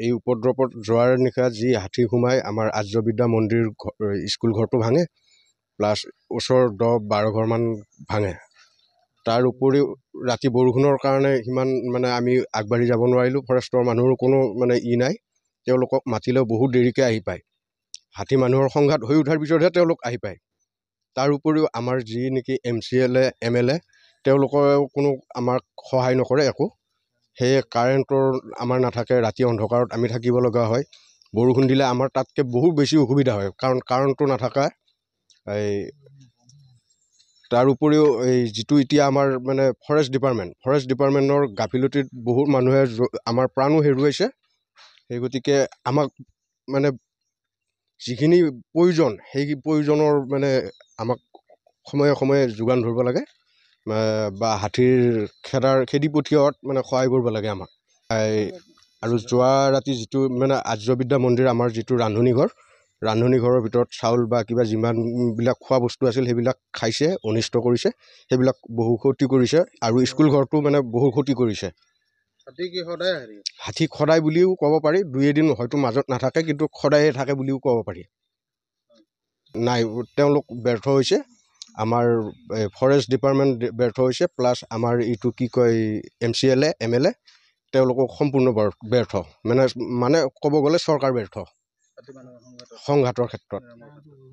এই উপদ্ৰৱত যোৱাৰ নিশা যি হাতী সোমাই আমাৰ আৰ্যবিদ্যা মন্দিৰ স্কুল ঘৰটো ভাঙে, প্লাছ ওচৰৰ 10-12 ঘৰমান ভাঙে। তাৰ উপৰিও ৰাতি বৰষুণৰ কাৰণে সিমান মানে আমি আগবাঢ়ি যাব নোৱাৰিলোঁ। ফৰেষ্টৰ মানুহৰো কোনো মানে নাই, তেওঁলোকক মাতিলেও বহুত দেৰিকৈ আহি পায়। হাতী মানুহৰ সংঘাত হৈ উঠাৰ পিছতহে তেওঁলোক আহি পায়। তাৰ উপৰিও আমাৰ যি নেকি MCLA MLA তেওঁলোকেও কোনো আমাক সহায় নকৰে একো। সেয়ে কাৰেণ্টৰ আমাৰ নাথাকে, ৰাতি অন্ধকাৰত আমি থাকিব লগা হয়। বৰষুণ দিলে আমাৰ তাতকৈ বহুত বেছি অসুবিধা হয়, কাৰণ কাৰেণ্টটো নাথাকা। তাৰ উপৰিও এই যিটো এতিয়া আমাৰ মানে ফৰেষ্ট ডিপাৰ্টমেণ্টৰ গাফিলতিত বহুত মানুহে আমাৰ প্ৰাণো হেৰুৱাইছে। সেই গতিকে আমাক মানে যিখিনি প্ৰয়োজন সেই প্ৰয়োজনৰ মানে আমাক সময়ে সময়ে যোগান ধৰিব লাগে, বা হাতীৰ খেদি পঠিওৱাত মানে সহায় কৰিব লাগে আমাক। আৰু যোৱা ৰাতি যিটো মানে আৰ্যবিদ্যা মন্দিৰ আমাৰ যিটো ৰান্ধনি ঘৰৰ ভিতৰত চাউল বা কিবা যিমানবিলাক খোৱা বস্তু আছিল সেইবিলাক খাইছে, অনিষ্ট কৰিছে, সেইবিলাক বহু ক্ষতি কৰিছে। আৰু স্কুল ঘৰটো মানে বহু ক্ষতি কৰিছে। হাতী সদায় বুলিও ক'ব পাৰি, 2 এদিন হয়তো মাজত নাথাকে, কিন্তু সদায়ে থাকে বুলিও ক'ব পাৰি। নাই, তেওঁলোক ব্যৰ্থ হৈছে। আমাৰ ফৰেষ্ট ডিপাৰ্টমেণ্ট ব্যৰ্থ হৈছে, প্লাছ আমাৰ এইটো কি কয় MCLA MLA তেওঁলোকক সম্পূৰ্ণ ব্যৰ্থ, মানে ক'ব গ'লে চৰকাৰ ব্যৰ্থ সংঘাতৰ ক্ষেত্ৰত।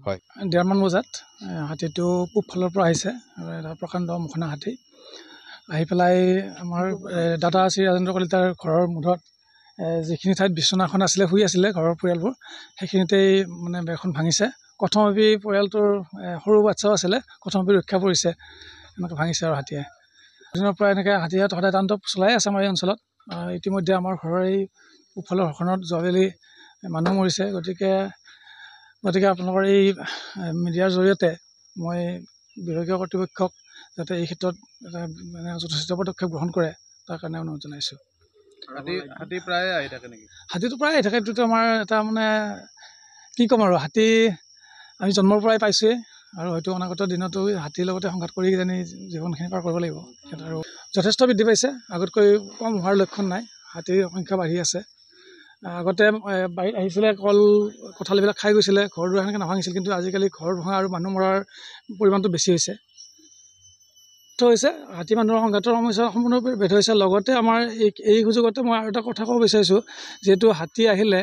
হয়, 1:30মান বজাত হাতীটো পূব ফালৰ পৰা আহিছে, এটা প্ৰকাণ্ড মুখনা হাতী আহি পেলাই আমাৰ দাদা শ্ৰী ৰাজেন্দ্ৰ কলিতাৰ ঘৰৰ মুধত যিখিনি ঠাইত বিচনাখন আছিলে, শুই আছিলে ঘৰৰ পৰিয়ালবোৰ, সেইখিনিতেই মানে বেৰখন ভাঙিছে। কথমপি পৰিয়ালটোৰ সৰু বাচ্ছাও আছিলে, কথমপি ৰক্ষা পৰিছে। এনেকৈ ভাঙিছে আৰু হাতীয়ে। দিনৰ পৰা এনেকৈ হাতীয়ে সদায় তাণ্ডৱ চলাই আছে আমাৰ এই অঞ্চলত। ইতিমধ্যে আমাৰ ঘৰৰ এই পূবফালৰ ঘৰখনত যোৱাকালি মানুহ মৰিছে। গতিকে আপোনালোকৰ এই মিডিয়াৰ জৰিয়তে মই বিভাগীয় কৰ্তৃপক্ষক যাতে এই ক্ষেত্ৰত এটা মানে যথেষ্ট পদক্ষেপ গ্ৰহণ কৰে, তাৰ কাৰণে অনুৰোধ জনাইছোঁ। হাতী প্ৰায়ে আহি থাকে নেকি? হাতীটো প্ৰায় আহি থাকে। এইটোতো আমাৰ এটা মানে কি ক'ম আৰু, হাতী আমি জন্মৰ পৰাই পাইছোঁৱেই, আৰু হয়তো অনাগত দিনতো হাতীৰ লগতে সংঘাত কৰি কিজানি জীৱনখিনি পাৰ কৰিব লাগিব। আৰু যথেষ্ট বৃদ্ধি পাইছে, আগতকৈ কম হোৱাৰ লক্ষণ নাই। হাতীৰ সংখ্যা বাঢ়ি আছে। আগতে বাৰীত আহিছিলে, কঁঠালবিলাক খাই গৈছিলে, ঘৰ দুৱাৰ সেনেকৈ নাভাঙিছিল, কিন্তু আজিকালি ঘৰ ভঙা আৰু মানুহ মৰাৰ পৰিমাণটো বেছি হৈছে। হাতী মানুহৰ সংঘাতৰ সমস্যা সম্পূৰ্ণৰূপে বেদ হৈছে। লগতে আমাৰ এই সুযোগতে মই আৰু এটা কথা ক'ব বিচাৰিছোঁ, যিহেতু হাতী আহিলে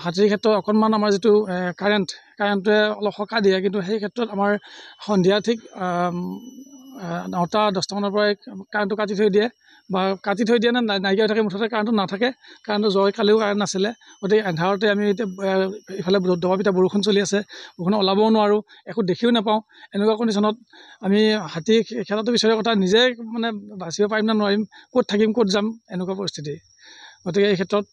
হাতীৰ ক্ষেত্ৰত অকণমান আমাৰ যিটো কাৰেণ্টটোৱে অলপ সকাহ দিয়ে, কিন্তু সেই ক্ষেত্ৰত আমাৰ সন্ধিয়া ঠিক 9টা-10টা মানৰ পৰাই কাৰেণ্টটো কাটি থৈ দিয়ে, বা কাটি থৈ দিয়ে নে নাইকিয়া হৈ থাকে, মুঠতে কাৰেণ্টটো নাথাকে। কাৰেণ্টটো কালিও কাৰেণ্ট নাছিলে। গতিকে এন্ধাৰতে আমি এতিয়া ইফালে দবা-পিটা বৰষুণ চলি আছে, বৰষুণত ওলাবও নোৱাৰোঁ, একো দেখিও নাপাওঁ। এনেকুৱা কণ্ডিশ্যনত আমি হাতী খেদাটো বিচাৰৰ কথা, নিজে মানে বাচিব পাৰিম নে নোৱাৰিম, ক'ত থাকিম ক'ত যাম, এনেকুৱা পৰিস্থিতি। গতিকে এই ক্ষেত্ৰত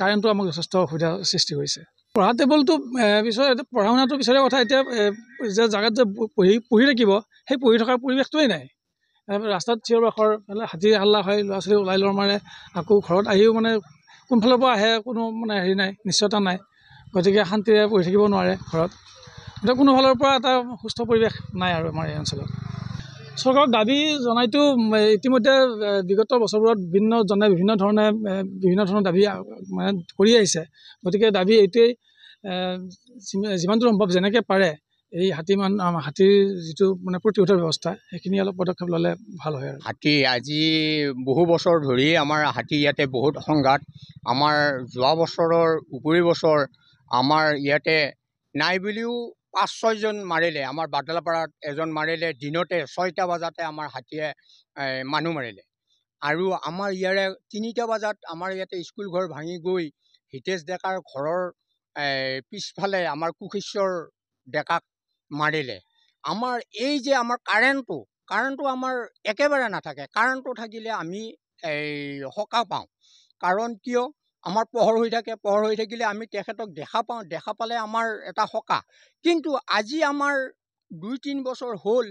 কাৰেণ্টটো আমাক যথেষ্ট অসুবিধাৰ সৃষ্টি কৰিছে। পঢ়া টেবুলটো পঢ়া শুনাটো পিছৰে কথা। এতিয়া যে জেগাত যে পঢ়ি থাকিব, সেই পঢ়ি থকাৰ পৰিৱেশটোৱেই নাই। ৰাস্তাত চিঞৰ বাখৰ, হাতী হাল্লা হয়, ল'ৰা ছোৱালী ওলাই ল'ৰ মাৰে, আকৌ ঘৰত আহিও মানে কোনফালৰ পৰা আহে কোনো মানে নাই, নিশ্চয়তা নাই। গতিকে শান্তিৰে পঢ়ি থাকিব নোৱাৰে ঘৰত। গতিকে কোনো ফালৰ পৰা এটা সুস্থ পৰিৱেশ নাই আৰু আমাৰ এই অঞ্চলত। চৰকাৰক দাবী জনাইতো ইতিমধ্যে বিগত বছৰবোৰত বিভিন্ন ধৰণৰ দাবী মানে কৰি আহিছে। গতিকে দাবী এইটোৱেই, যিমানটো সম্ভৱ যেনেকৈ পাৰে এই হাতীৰ যিটো মানে প্ৰতিৰোধৰ ব্যৱস্থা, সেইখিনি অলপ পদক্ষেপ ল'লে ভাল হয়। আৰু হাতী আজি বহু বছৰ ধৰি আমাৰ হাতী ইয়াতে বহুত সংঘাত। আমাৰ যোৱা বছৰৰ উপৰি বছৰ আমাৰ ইয়াতে নাই বুলিও 5-6 জন মাৰিলে। আমাৰ বাদলাপাৰাত এজন মাৰিলে, দিনতে 6টা বজাতে আমাৰ হাতীয়ে মানুহ মাৰিলে। আৰু আমাৰ ইয়াৰে 3টা বজাত আমাৰ ইয়াতে স্কুল ঘৰ ভাঙি গৈ হিতেশ ডেকাৰ ঘৰৰ পিছফালে আমাৰ কুশীশ্বৰ ডেকাক মাৰিলে। আমাৰ এই যে আমাৰ কাৰেণ্টটো আমাৰ একেবাৰে নাথাকে। কাৰেণ্টটো থাকিলে আমি সকাহ পাওঁ। কাৰণ কিয়, আমাৰ পোহৰ হৈ থাকে, পোহৰ হৈ থাকিলে আমি তেখেতক দেখা পাওঁ, দেখা পালে আমাৰ এটা সকাহ। কিন্তু আজি আমাৰ 2-3 বছৰ হ'ল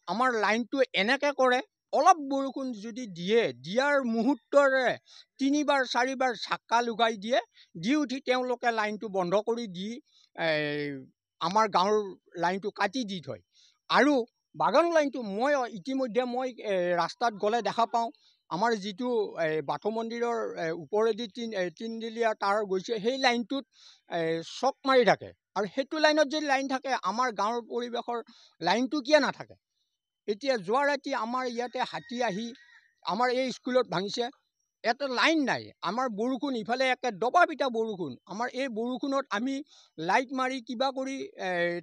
আমাৰ লাইনটো এনেকৈ কৰে, অলপ বৰষুণ যদি দিয়াৰ মুহূৰ্তৰে 3-4বাৰ ঝাক্কা লগাই দিয়ে, দি উঠি তেওঁলোকে লাইনটো বন্ধ কৰি দি আমাৰ গাঁৱৰ লাইনটো কাটি দি থয়। আৰু বাগান লাইনটো ইতিমধ্যে মই ৰাস্তাত গ'লে দেখা পাওঁ, আমাৰ যিটো বাথৌ মন্দিৰৰ ওপৰেদি তিনদিলীয়া তাঁৰ গৈছে, সেই লাইনটোত চক মাৰি থাকে। আৰু সেইটো লাইনত যদি লাইন থাকে, আমাৰ গাঁৱৰ পৰিৱেশৰ লাইনটো কিয় নাথাকে? এতিয়া যোৱা ৰাতি আমাৰ ইয়াতে হাতী আহি আমাৰ এই স্কুলত ভাঙিছে, এটা লাইন নাই। আমাৰ বৰষুণ ইফালে একে দবা পিটা বৰষুণ, আমাৰ এই বৰষুণত আমি লাইট মাৰি কিবা কৰি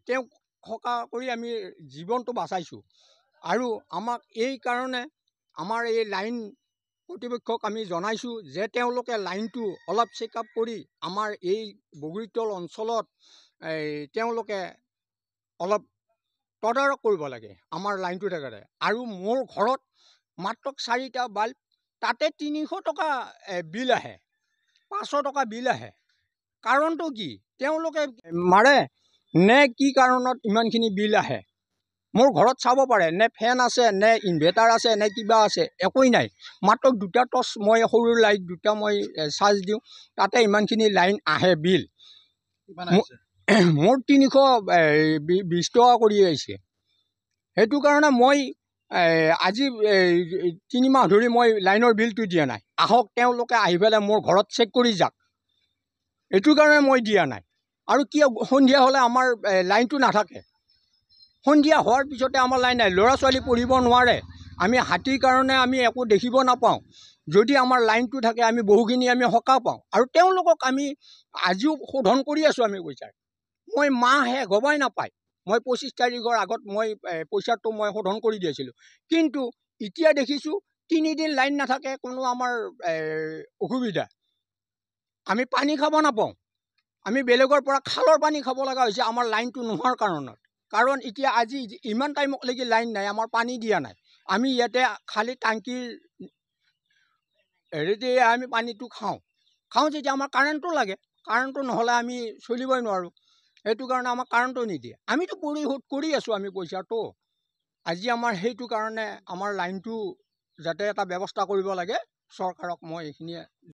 তেওঁক সকাহ কৰি আমি জীৱনটো বাচাইছোঁ। আৰু আমাক এই কাৰণে আমাৰ এই লাইন কৰ্তৃপক্ষক আমি জনাইছোঁ যে তেওঁলোকে লাইনটো অলপ চেক আপ কৰি আমাৰ এই বগৰীতল অঞ্চলত তেওঁলোকে অলপ তদাৰক কৰিব লাগে আমাৰ লাইনটো থাকে। আৰু মোৰ ঘৰত মাত্ৰ 4টা বাল্ব, তাতে 300 টকা বিল আহে, 500 টকা বিল আহে। কাৰণটো কি? তেওঁলোকে মাৰে নে কি কাৰণত ইমানখিনি বিল আহে? মোৰ ঘৰত চাব পাৰে, নে ফেন আছে, নে ইনভাৰ্টাৰ আছে, নে কিবা আছে, একোৱেই নাই। মাত্ৰ 2টা টৰ্চ, মই সৰু লাইট 2টা মই চাৰ্জ দিওঁ, তাতে ইমানখিনি লাইন আহে বিল। মোৰ 320 টকা কৰি আহিছে। সেইটো কাৰণে মই আজি 3 মাহ ধৰি মই লাইনৰ বিলটো দিয়া নাই। আহক তেওঁলোকে আহি পেলাই মোৰ ঘৰত চেক কৰি যাওক, এইটো কাৰণে মই দিয়া নাই। আৰু কিয় সন্ধিয়া হ'লে আমাৰ লাইনটো নাথাকে? সন্ধিয়া হোৱাৰ পিছতে আমাৰ লাইন নাই, ল'ৰা ছোৱালী পঢ়িব নোৱাৰে, আমি হাতীৰ কাৰণে আমি একো দেখিব নাপাওঁ। যদি আমাৰ লাইনটো থাকে, আমি বহুখিনি আমি সকাহ পাওঁ। আৰু তেওঁলোকক আমি আজিও শোধন কৰি আছোঁ আমি পইচা। মই মাহ শেষ হ'বই নাপায়, মই 25 তাৰিখৰ আগত মই পইচাটো মই শোধন কৰি দি আছিলোঁ। কিন্তু এতিয়া দেখিছোঁ 3 দিন লাইন নাথাকে, কোনো আমাৰ অসুবিধা, আমি পানী খাব নাপাওঁ। আমি বেলেগৰ পৰা খালৰ পানী খাব লগা হৈছে আমাৰ লাইনটো নোহোৱাৰ কাৰণত। কাৰণ এতিয়া আজি ইমান টাইমলৈকে লাইন নাই, আমাৰ পানী দিয়া নাই। আমি ইয়াতে খালী টাংকিৰ হেৰিতে আমি পানীটো খাওঁ যেতিয়া আমাৰ কাৰেণ্টটো লাগে, কাৰেণ্টটো নহ'লে আমি চলিবই নোৱাৰোঁ। সেইটো কাৰণে আমাক কাৰেণ্টটো নিদিয়ে। আমিতো পৰিশোধ কৰি আছোঁ আমি পইচাটো। আজি আমাৰ সেইটো কাৰণে আমাৰ লাইনটো যাতে এটা ব্যৱস্থা কৰিব লাগে চৰকাৰক মই এইখিনিয়ে